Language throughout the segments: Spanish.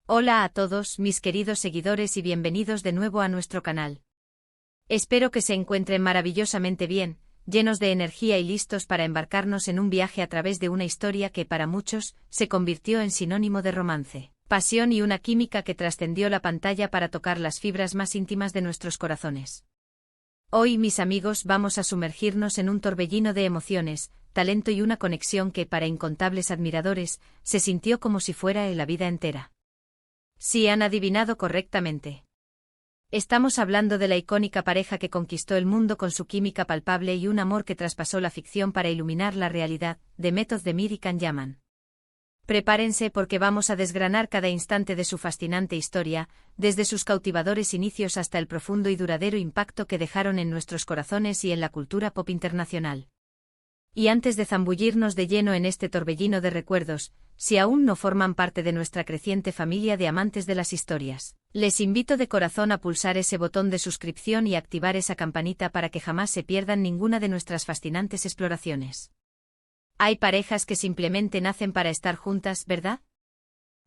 Hola a todos, mis queridos seguidores y bienvenidos de nuevo a nuestro canal. Espero que se encuentren maravillosamente bien, llenos de energía y listos para embarcarnos en un viaje a través de una historia que para muchos se convirtió en sinónimo de romance, pasión y una química que trascendió la pantalla para tocar las fibras más íntimas de nuestros corazones. Hoy, mis amigos, vamos a sumergirnos en un torbellino de emociones, talento y una conexión que para incontables admiradores se sintió como si fuera la vida entera. Sí han adivinado correctamente. Estamos hablando de la icónica pareja que conquistó el mundo con su química palpable y un amor que traspasó la ficción para iluminar la realidad, Demet Özdemir y Can Yaman. Prepárense porque vamos a desgranar cada instante de su fascinante historia, desde sus cautivadores inicios hasta el profundo y duradero impacto que dejaron en nuestros corazones y en la cultura pop internacional. Y antes de zambullirnos de lleno en este torbellino de recuerdos, si aún no forman parte de nuestra creciente familia de amantes de las historias, les invito de corazón a pulsar ese botón de suscripción y activar esa campanita para que jamás se pierdan ninguna de nuestras fascinantes exploraciones. Hay parejas que simplemente nacen para estar juntas, ¿verdad?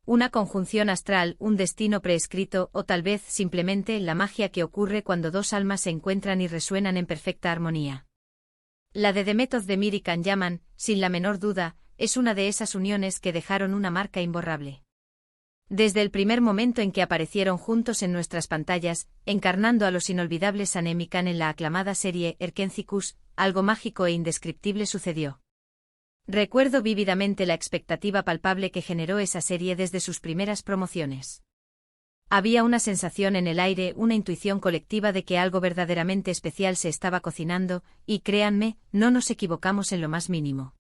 Una conjunción astral, un destino preescrito o tal vez simplemente la magia que ocurre cuando dos almas se encuentran y resuenan en perfecta armonía. La de Demet Özdemir y Can Yaman, sin la menor duda, es una de esas uniones que dejaron una marca imborrable. Desde el primer momento en que aparecieron juntos en nuestras pantallas, encarnando a los inolvidables Sanem y Can en la aclamada serie Erkenzikuz, algo mágico e indescriptible sucedió. Recuerdo vívidamente la expectativa palpable que generó esa serie desde sus primeras promociones. Había una sensación en el aire, una intuición colectiva de que algo verdaderamente especial se estaba cocinando, y créanme, no nos equivocamos en lo más mínimo.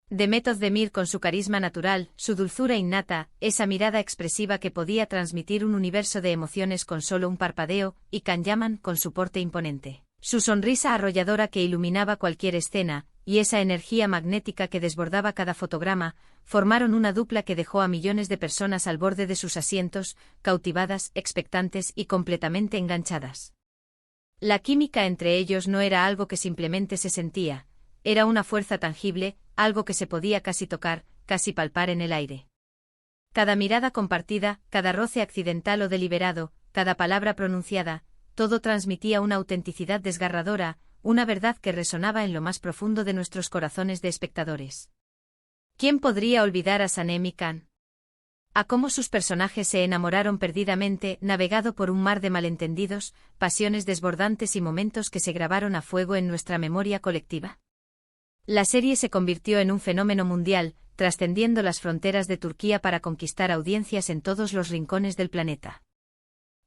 Demet Özdemir con su carisma natural, su dulzura innata, esa mirada expresiva que podía transmitir un universo de emociones con solo un parpadeo, y Can Yaman con su porte imponente, su sonrisa arrolladora que iluminaba cualquier escena, y esa energía magnética que desbordaba cada fotograma, formaron una dupla que dejó a millones de personas al borde de sus asientos, cautivadas, expectantes y completamente enganchadas. La química entre ellos no era algo que simplemente se sentía, era una fuerza tangible, algo que se podía casi tocar, casi palpar en el aire. Cada mirada compartida, cada roce accidental o deliberado, cada palabra pronunciada, todo transmitía una autenticidad desgarradora, una verdad que resonaba en lo más profundo de nuestros corazones de espectadores. ¿Quién podría olvidar a Sanem y Can? A cómo sus personajes se enamoraron perdidamente, navegado por un mar de malentendidos, pasiones desbordantes y momentos que se grabaron a fuego en nuestra memoria colectiva. La serie se convirtió en un fenómeno mundial, trascendiendo las fronteras de Turquía para conquistar audiencias en todos los rincones del planeta.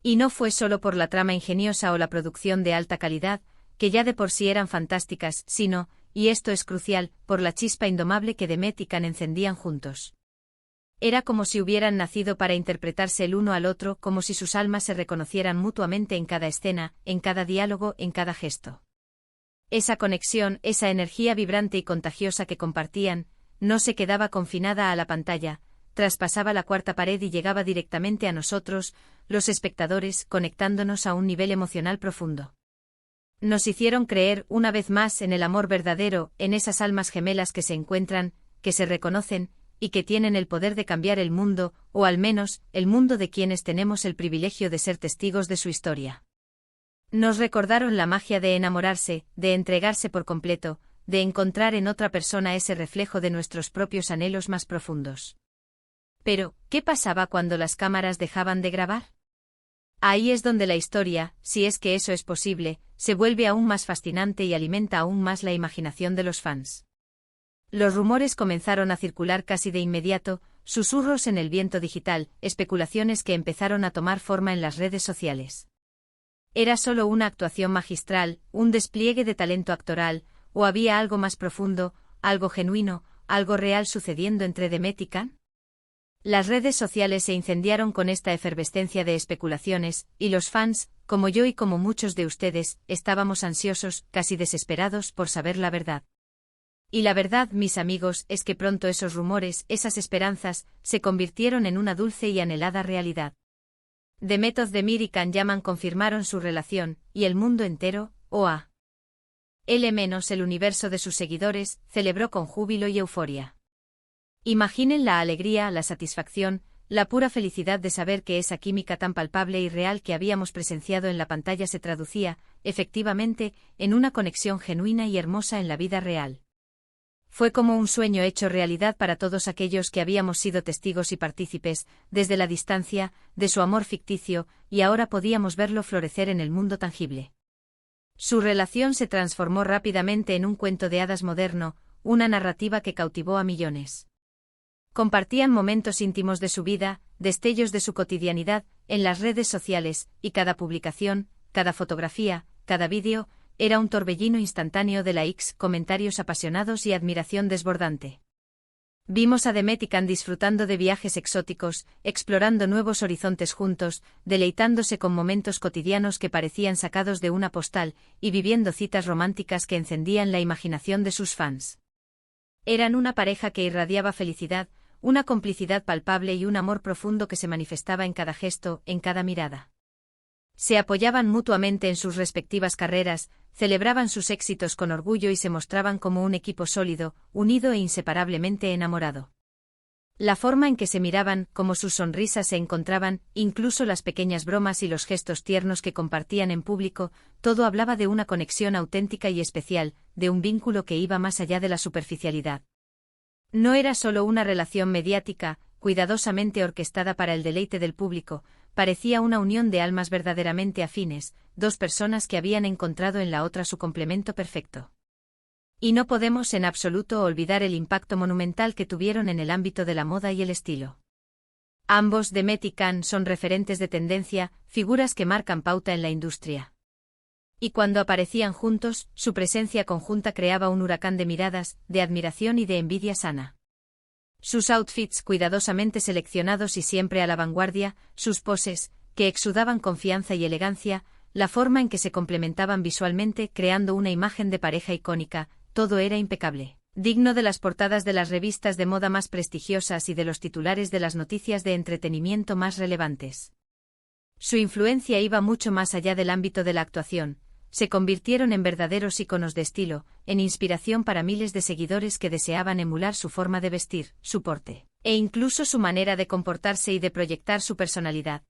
Y no fue solo por la trama ingeniosa o la producción de alta calidad, que ya de por sí eran fantásticas, sino, y esto es crucial, por la chispa indomable que Demet y Can encendían juntos. Era como si hubieran nacido para interpretarse el uno al otro, como si sus almas se reconocieran mutuamente en cada escena, en cada diálogo, en cada gesto. Esa conexión, esa energía vibrante y contagiosa que compartían, no se quedaba confinada a la pantalla, traspasaba la cuarta pared y llegaba directamente a nosotros, los espectadores, conectándonos a un nivel emocional profundo. Nos hicieron creer, una vez más, en el amor verdadero, en esas almas gemelas que se encuentran, que se reconocen, y que tienen el poder de cambiar el mundo, o al menos, el mundo de quienes tenemos el privilegio de ser testigos de su historia. Nos recordaron la magia de enamorarse, de entregarse por completo, de encontrar en otra persona ese reflejo de nuestros propios anhelos más profundos. Pero, ¿qué pasaba cuando las cámaras dejaban de grabar? Ahí es donde la historia, si es que eso es posible, se vuelve aún más fascinante y alimenta aún más la imaginación de los fans. Los rumores comenzaron a circular casi de inmediato, susurros en el viento digital, especulaciones que empezaron a tomar forma en las redes sociales. ¿Era solo una actuación magistral, un despliegue de talento actoral, o había algo más profundo, algo genuino, algo real sucediendo entre Demet y Can? Las redes sociales se incendiaron con esta efervescencia de especulaciones, y los fans, como yo y como muchos de ustedes, estábamos ansiosos, casi desesperados por saber la verdad. Y la verdad, mis amigos, es que pronto esos rumores, esas esperanzas, se convirtieron en una dulce y anhelada realidad. Demet Özdemir y Can Yaman confirmaron su relación, y el mundo entero, el universo de sus seguidores, celebró con júbilo y euforia. Imaginen la alegría, la satisfacción, La pura felicidad de saber que esa química tan palpable y real que habíamos presenciado en la pantalla se traducía, efectivamente, en una conexión genuina y hermosa en la vida real. Fue como un sueño hecho realidad para todos aquellos que habíamos sido testigos y partícipes, desde la distancia, de su amor ficticio, y ahora podíamos verlo florecer en el mundo tangible. Su relación se transformó rápidamente en un cuento de hadas moderno, una narrativa que cautivó a millones. Compartían momentos íntimos de su vida, destellos de su cotidianidad, en las redes sociales, y cada publicación, cada fotografía, cada vídeo, era un torbellino instantáneo de likes, comentarios apasionados y admiración desbordante. Vimos a Demet y Can disfrutando de viajes exóticos, explorando nuevos horizontes juntos, deleitándose con momentos cotidianos que parecían sacados de una postal, y viviendo citas románticas que encendían la imaginación de sus fans. Eran una pareja que irradiaba felicidad, una complicidad palpable y un amor profundo que se manifestaba en cada gesto, en cada mirada. Se apoyaban mutuamente en sus respectivas carreras, celebraban sus éxitos con orgullo y se mostraban como un equipo sólido, unido e inseparablemente enamorado. La forma en que se miraban, como sus sonrisas se encontraban, incluso las pequeñas bromas y los gestos tiernos que compartían en público, todo hablaba de una conexión auténtica y especial, de un vínculo que iba más allá de la superficialidad. No era solo una relación mediática, cuidadosamente orquestada para el deleite del público, parecía una unión de almas verdaderamente afines, dos personas que habían encontrado en la otra su complemento perfecto. Y no podemos en absoluto olvidar el impacto monumental que tuvieron en el ámbito de la moda y el estilo. Ambos, Demet y Can, son referentes de tendencia, figuras que marcan pauta en la industria. Y cuando aparecían juntos, su presencia conjunta creaba un huracán de miradas, de admiración y de envidia sana. Sus outfits cuidadosamente seleccionados y siempre a la vanguardia, sus poses, que exudaban confianza y elegancia, la forma en que se complementaban visualmente creando una imagen de pareja icónica, todo era impecable, digno de las portadas de las revistas de moda más prestigiosas y de los titulares de las noticias de entretenimiento más relevantes. Su influencia iba mucho más allá del ámbito de la actuación. Se convirtieron en verdaderos íconos de estilo, en inspiración para miles de seguidores que deseaban emular su forma de vestir, su porte, e incluso su manera de comportarse y de proyectar su personalidad.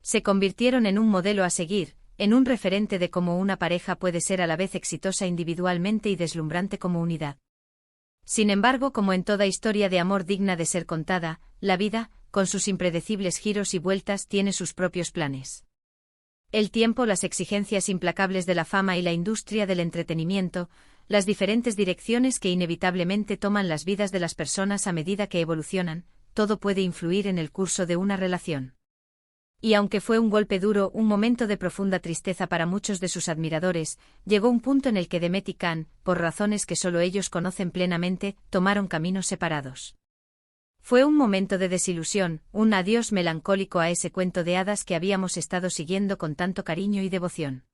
Se convirtieron en un modelo a seguir, en un referente de cómo una pareja puede ser a la vez exitosa individualmente y deslumbrante como unidad. Sin embargo, como en toda historia de amor digna de ser contada, la vida, con sus impredecibles giros y vueltas, tiene sus propios planes. El tiempo, las exigencias implacables de la fama y la industria del entretenimiento, las diferentes direcciones que inevitablemente toman las vidas de las personas a medida que evolucionan, todo puede influir en el curso de una relación. Y aunque fue un golpe duro, un momento de profunda tristeza para muchos de sus admiradores, llegó un punto en el que Demet y Can, por razones que solo ellos conocen plenamente, tomaron caminos separados. Fue un momento de desilusión, un adiós melancólico a ese cuento de hadas que habíamos estado siguiendo con tanto cariño y devoción.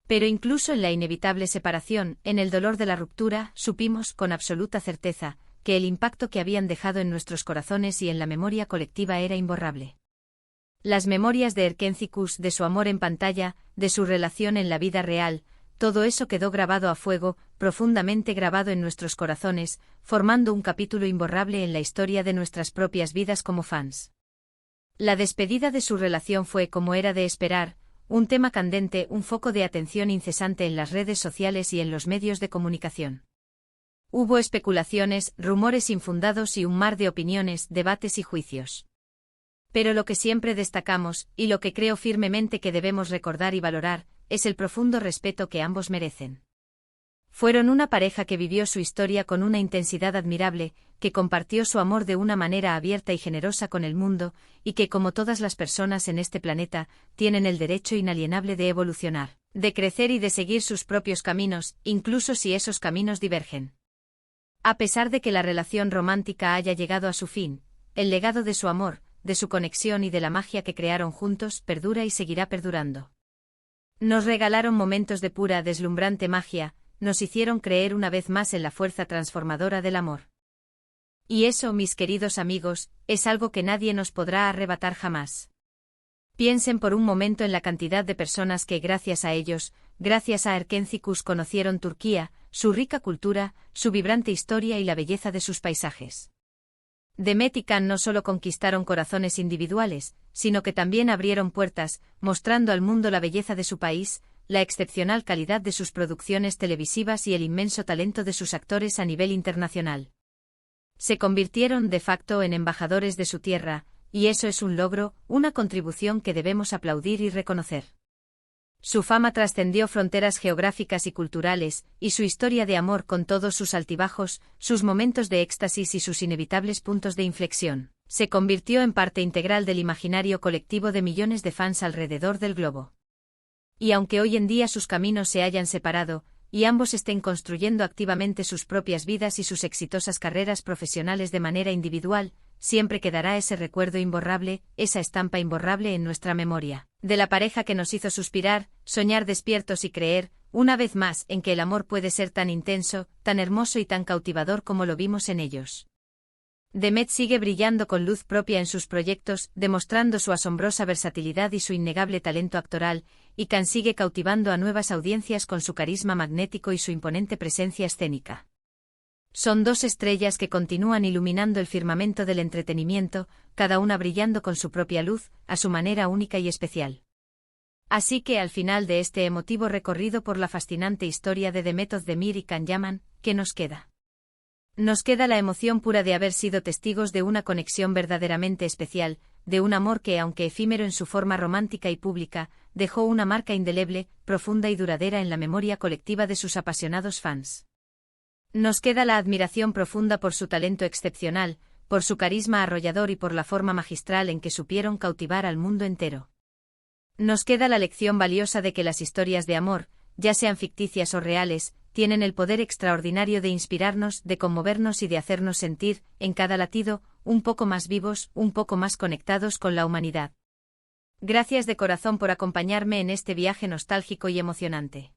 Pero incluso en la inevitable separación, en el dolor de la ruptura, supimos, con absoluta certeza, que el impacto que habían dejado en nuestros corazones y en la memoria colectiva era imborrable. Las memorias de Erkencikus, de su amor en pantalla, de su relación en la vida real, todo eso quedó grabado a fuego, profundamente grabado en nuestros corazones, formando un capítulo imborrable en la historia de nuestras propias vidas como fans. La despedida de su relación fue, como era de esperar, un tema candente, un foco de atención incesante en las redes sociales y en los medios de comunicación. Hubo especulaciones, rumores infundados y un mar de opiniones, debates y juicios. Pero lo que siempre destacamos, y lo que creo firmemente que debemos recordar y valorar, es el profundo respeto que ambos merecen. Fueron una pareja que vivió su historia con una intensidad admirable, que compartió su amor de una manera abierta y generosa con el mundo, y que, como todas las personas en este planeta, tienen el derecho inalienable de evolucionar, de crecer y de seguir sus propios caminos, incluso si esos caminos divergen. A pesar de que la relación romántica haya llegado a su fin, el legado de su amor, de su conexión y de la magia que crearon juntos perdura y seguirá perdurando. Nos regalaron momentos de pura, deslumbrante magia, nos hicieron creer una vez más en la fuerza transformadora del amor. Y eso, mis queridos amigos, es algo que nadie nos podrá arrebatar jamás. Piensen por un momento en la cantidad de personas que gracias a ellos, gracias a Erkencikus conocieron Turquía, su rica cultura, su vibrante historia y la belleza de sus paisajes. Demet y Can no solo conquistaron corazones individuales, sino que también abrieron puertas, mostrando al mundo la belleza de su país, la excepcional calidad de sus producciones televisivas y el inmenso talento de sus actores a nivel internacional. Se convirtieron de facto en embajadores de su tierra, y eso es un logro, una contribución que debemos aplaudir y reconocer. Su fama trascendió fronteras geográficas y culturales, y su historia de amor con todos sus altibajos, sus momentos de éxtasis y sus inevitables puntos de inflexión, se convirtió en parte integral del imaginario colectivo de millones de fans alrededor del globo. Y aunque hoy en día sus caminos se hayan separado, y ambos estén construyendo activamente sus propias vidas y sus exitosas carreras profesionales de manera individual, siempre quedará ese recuerdo imborrable, esa estampa imborrable en nuestra memoria, de la pareja que nos hizo suspirar, soñar despiertos y creer, una vez más, en que el amor puede ser tan intenso, tan hermoso y tan cautivador como lo vimos en ellos. Demet sigue brillando con luz propia en sus proyectos, demostrando su asombrosa versatilidad y su innegable talento actoral, y Can sigue cautivando a nuevas audiencias con su carisma magnético y su imponente presencia escénica. Son dos estrellas que continúan iluminando el firmamento del entretenimiento, cada una brillando con su propia luz, a su manera única y especial. Así que al final de este emotivo recorrido por la fascinante historia de Demet Özdemir y Can Yaman, ¿qué nos queda? Nos queda la emoción pura de haber sido testigos de una conexión verdaderamente especial, de un amor que, aunque efímero en su forma romántica y pública, dejó una marca indeleble, profunda y duradera en la memoria colectiva de sus apasionados fans. Nos queda la admiración profunda por su talento excepcional, por su carisma arrollador y por la forma magistral en que supieron cautivar al mundo entero. Nos queda la lección valiosa de que las historias de amor, ya sean ficticias o reales, tienen el poder extraordinario de inspirarnos, de conmovernos y de hacernos sentir, en cada latido, un poco más vivos, un poco más conectados con la humanidad. Gracias de corazón por acompañarme en este viaje nostálgico y emocionante.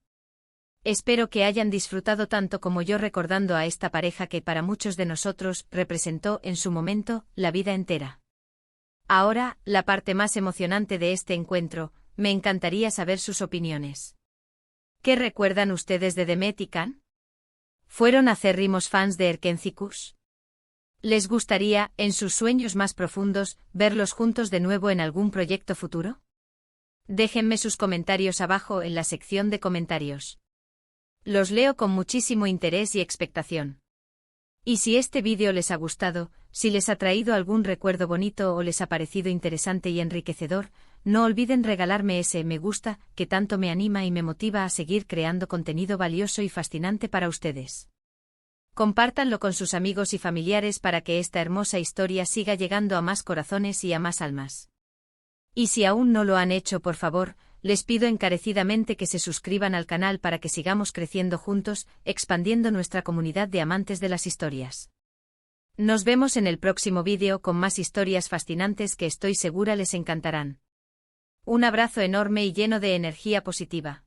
Espero que hayan disfrutado tanto como yo recordando a esta pareja que para muchos de nosotros representó en su momento la vida entera. Ahora, la parte más emocionante de este encuentro, me encantaría saber sus opiniones. ¿Qué recuerdan ustedes de Demet y Can? ¿Fueron acérrimos fans de Erkenci? ¿Les gustaría, en sus sueños más profundos, verlos juntos de nuevo en algún proyecto futuro? Déjenme sus comentarios abajo en la sección de comentarios. Los leo con muchísimo interés y expectación. Y si este vídeo les ha gustado, si les ha traído algún recuerdo bonito o les ha parecido interesante y enriquecedor, no olviden regalarme ese me gusta, que tanto me anima y me motiva a seguir creando contenido valioso y fascinante para ustedes. Compártanlo con sus amigos y familiares para que esta hermosa historia siga llegando a más corazones y a más almas. Y si aún no lo han hecho, por favor, les pido encarecidamente que se suscriban al canal para que sigamos creciendo juntos, expandiendo nuestra comunidad de amantes de las historias. Nos vemos en el próximo vídeo con más historias fascinantes que estoy segura les encantarán. Un abrazo enorme y lleno de energía positiva.